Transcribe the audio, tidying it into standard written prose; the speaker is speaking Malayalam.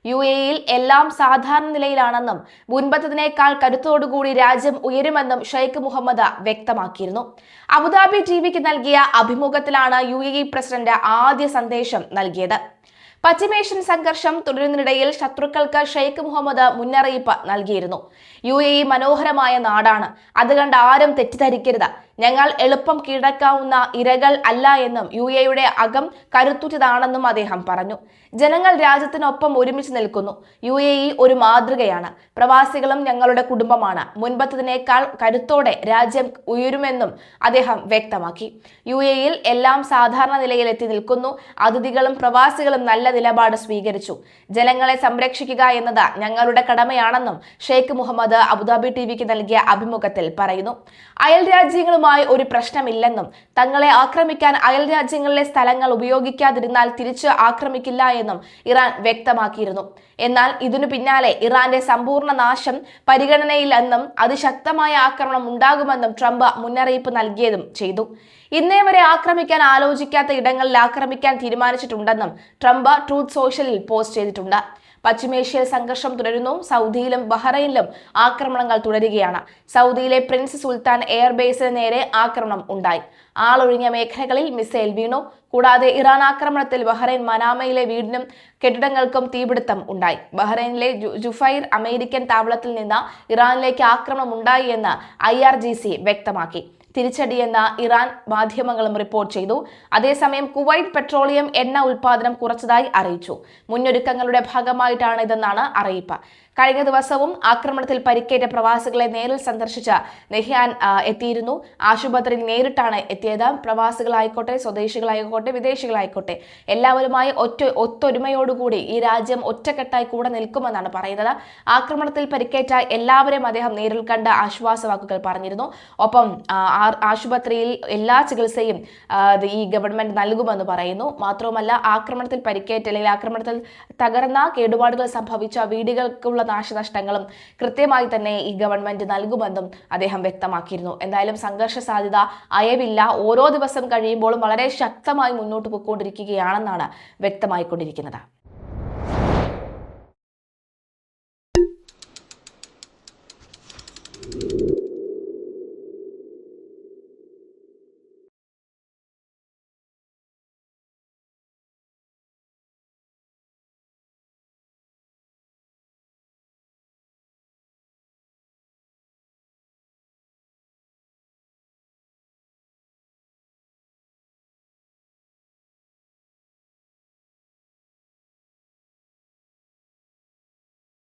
UAE-യിൽ എല്ലാം സാധാരണ നിലയിലാണെന്നും മുൻപത്തതിനേക്കാൾ കരുത്തോടുകൂടി രാജ്യം ഉയരുമെന്നും ഷെയ്ഖ് മുഹമ്മദ് വ്യക്തമാക്കിയിരുന്നു. അബുദാബി ടിവിക്ക് നൽകിയ അഭിമുഖത്തിലാണ് UAE പ്രസിഡന്റ് ആദ്യ സന്ദേശം നൽകിയത്. പശ്ചിമേഷ്യൻ സംഘർഷം തുടരുന്നതിനിടയിൽ ശത്രുക്കൾക്ക് ഷെയ്ഖ് മുഹമ്മദ് മുന്നറിയിപ്പ് നൽകിയിരുന്നു. UAE മനോഹരമായ നാടാണ്, അത് കണ്ട് ആരും തെറ്റിദ്ധരിക്കരുത്. ഞങ്ങൾ എളുപ്പം കീഴടക്കാവുന്ന ഇരകൾ അല്ല എന്നും UAE-യുടെ അകം കരുത്തുറ്റതാണെന്നും അദ്ദേഹം പറഞ്ഞു. ജനങ്ങൾ രാജ്യത്തിനൊപ്പം ഒരുമിച്ച് നിൽക്കുന്നു. UAE ഒരു മാതൃകയാണ്. പ്രവാസികളും ഞങ്ങളുടെ കുടുംബമാണ്. മുൻപത്തതിനേക്കാൾ കരുത്തോടെ രാജ്യം ഉയരുമെന്നും അദ്ദേഹം വ്യക്തമാക്കി. UAE-യിൽ എല്ലാം സാധാരണ നിലയിൽ എത്തി നിൽക്കുന്നു. അതിഥികളും പ്രവാസികളും നല്ല നിലപാട് സ്വീകരിച്ചു. ജനങ്ങളെ സംരക്ഷിക്കുക എന്നത് ഞങ്ങളുടെ കടമയാണെന്നും ഷെയ്ഖ് മുഹമ്മദ് അബുദാബി ടിവിക്ക് നൽകിയ അഭിമുഖത്തിൽ പറയുന്നു. അയൽ രാജ്യങ്ങളുമായി ഒരു പ്രശ്നമില്ലെന്നും തങ്ങളെ ആക്രമിക്കാൻ അയൽ രാജ്യങ്ങളിലെ സ്ഥലങ്ങൾ ഉപയോഗിക്കാതിരുന്നാൽ തിരിച്ച് ആക്രമിക്കില്ല എന്നും ഇറാൻ വ്യക്തമാക്കിയിരുന്നു. എന്നാൽ ഇതിനു പിന്നാലെ ഇറാന്റെ സമ്പൂർണ്ണ നാശം പരിഗണനയിലെന്നും അതിശക്തമായ ആക്രമണം ഉണ്ടാകുമെന്നും ട്രംപ് മുന്നറിയിപ്പ് നൽകിയതും ചെയ്തു. ഇന്നേ വരെ ആക്രമിക്കാൻ ആലോചിക്കാത്ത ഇടങ്ങളിൽ ആക്രമിക്കാൻ തീരുമാനിച്ചിട്ടുണ്ടെന്നും ട്രംപ് ട്രൂത്ത് സോഷ്യലിൽ പോസ്റ്റ് ചെയ്തിട്ടുണ്ട്. പശ്ചിമേഷ്യയിൽ സംഘർഷം തുടരുന്നു. സൗദിയിലും ബഹ്റൈനിലും ആക്രമണങ്ങൾ തുടരുകയാണ്. സൗദിയിലെ പ്രിൻസ് സുൽത്താൻ എയർബേസിന് നേരെ ആക്രമണം ഉണ്ടായി. ആളൊഴിഞ്ഞ മേഖലകളിൽ മിസൈൽ വീണു. കൂടാതെ ഇറാൻ ആക്രമണത്തിൽ ബഹ്റൈൻ മനാമയിലെ വീടിനും കെട്ടിടങ്ങൾക്കും തീപിടുത്തം ഉണ്ടായി. ബഹ്റൈനിലെ ജുഫൈർ അമേരിക്കൻ താവളത്തിൽ നിന്ന് ഇറാനിലേക്ക് ആക്രമണം ഉണ്ടായി എന്ന് IRGC വ്യക്തമാക്കി. തിരിച്ചടിയെന്ന് ഇറാൻ മാധ്യമങ്ങളും റിപ്പോർട്ട് ചെയ്തു. അതേസമയം കുവൈറ്റ് പെട്രോളിയം എണ്ണ ഉൽപാദനം കുറച്ചതായി അറിയിച്ചു. മുന്നൊരുക്കങ്ങളുടെ ഭാഗമായിട്ടാണ് ഇതെന്നാണ് അറിയിപ്പ്. കഴിഞ്ഞ ദിവസവും ആക്രമണത്തിൽ പരിക്കേറ്റ പ്രവാസികളെ നേരിൽ സന്ദർശിച്ച നെഹ്യാൻ എത്തിയിരുന്നു. ആശുപത്രിയിൽ നേരിട്ടാണ് എത്തിയത്. പ്രവാസികളായിക്കോട്ടെ, സ്വദേശികളായിക്കോട്ടെ, വിദേശികളായിക്കോട്ടെ എല്ലാവരുമായി ഒത്തൊരുമയോടുകൂടി ഈ രാജ്യം ഒറ്റക്കെട്ടായി കൂടെ നിൽക്കുമെന്നാണ് പറയുന്നത്. ആക്രമണത്തിൽ പരിക്കേറ്റ എല്ലാവരെയും അദ്ദേഹം നേരിൽ കണ്ട് ആശ്വാസവാക്കുകൾ പറഞ്ഞിരുന്നു. ഒപ്പം ആശുപത്രിയിൽ എല്ലാ ചികിത്സയും ഈ ഗവൺമെന്റ് നൽകുമെന്ന് പറയുന്നു. മാത്രവുമല്ല, ആക്രമണത്തിൽ പരിക്കേറ്റ അല്ലെങ്കിൽ ആക്രമണത്തിൽ തകർന്ന കേടുപാടുകൾ സംഭവിച്ച വീടുകൾക്കുള്ള നാശനഷ്ടങ്ങളും കൃത്യമായി തന്നെ ഈ ഗവൺമെന്റ് നൽകുമെന്നും അദ്ദേഹം വ്യക്തമാക്കിയിരുന്നു. എന്തായാലും സംഘർഷ സാധ്യത അയവില്ല. ഓരോ ദിവസം കഴിയുമ്പോഴും വളരെ ശക്തമായി മുന്നോട്ട് പോയിക്കൊണ്ടിരിക്കുകയാണെന്നാണ് വ്യക്തമായിക്കൊണ്ടിരിക്കുന്നത്.